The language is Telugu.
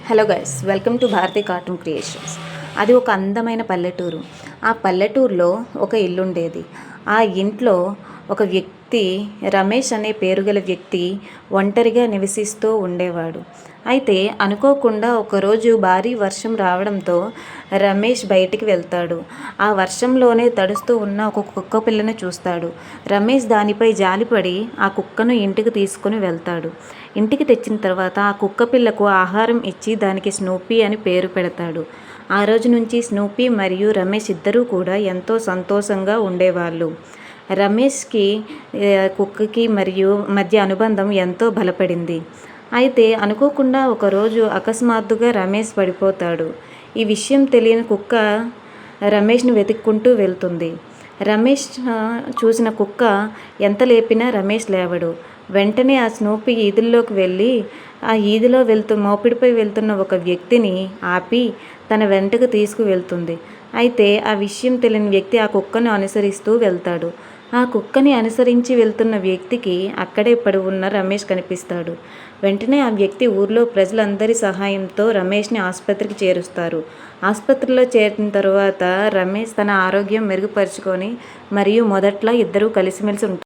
Hello guys, welcome to Bharati cartoon creations. అది ఒక అందమైన పల్లెటూరు. ఆ పల్లెటూరులో ఒక ఇల్లు ఉండేది. ఆ ఇంట్లో ఒక వ్యక్తి, రమేష్ అనే పేరు గల వ్యక్తి ఒంటరిగా నివసిస్తూ ఉండేవాడు. అయితే అనుకోకుండా ఒకరోజు భారీ వర్షం రావడంతో రమేష్ బయటికి వెళ్తాడు. ఆ వర్షంలోనే తడుస్తూ ఉన్న ఒక కుక్క పిల్లను చూస్తాడు. రమేష్ దానిపై జాలిపడి ఆ కుక్కను ఇంటికి తీసుకుని వెళ్తాడు. ఇంటికి తెచ్చిన తర్వాత ఆ కుక్క పిల్లకు ఆహారం ఇచ్చి దానికి స్నూపీ అని పేరు పెడతాడు. ఆ రోజు నుంచి స్నూపీ మరియు రమేష్ ఇద్దరూ కూడా ఎంతో సంతోషంగా ఉండేవాళ్ళు. రమేష్కి కుక్కకి మరియు మధ్య అనుబంధం ఎంతో బలపడింది. అయితే అనుకోకుండా ఒకరోజు అకస్మాత్తుగా రమేష్ పడిపోతాడు. ఈ విషయం తెలియని కుక్క రమేష్ను వెతుక్కుంటూ వెళ్తుంది. రమేష్ చూసిన కుక్క ఎంత లేపినా రమేష్ లేవడు. వెంటనే ఆ స్నూపీ ఈదుల్లోకి వెళ్ళి ఆ ఈదిలో మోపిడిపై వెళ్తున్న ఒక వ్యక్తిని ఆపి తన వెంటకు తీసుకువెళ్తుంది. అయితే ఆ విషయం తెలియని వ్యక్తి ఆ కుక్కను అనుసరిస్తూ వెళ్తాడు. ఆ కుక్కని అనుసరించి వెళ్తున్న వ్యక్తికి అక్కడే పడి ఉన్న రమేష్ కనిపిస్తాడు. వెంటనే ఆ వ్యక్తి ఊర్లో ప్రజలందరి సహాయంతో రమేష్ని ఆసుపత్రికి చేరుస్తారు. ఆసుపత్రిలో చేరిన తర్వాత రమేష్ తన ఆరోగ్యం మెరుగుపరుచుకొని మరియు మొదట్లో ఇద్దరూ కలిసిమెలిసి ఉంటారు.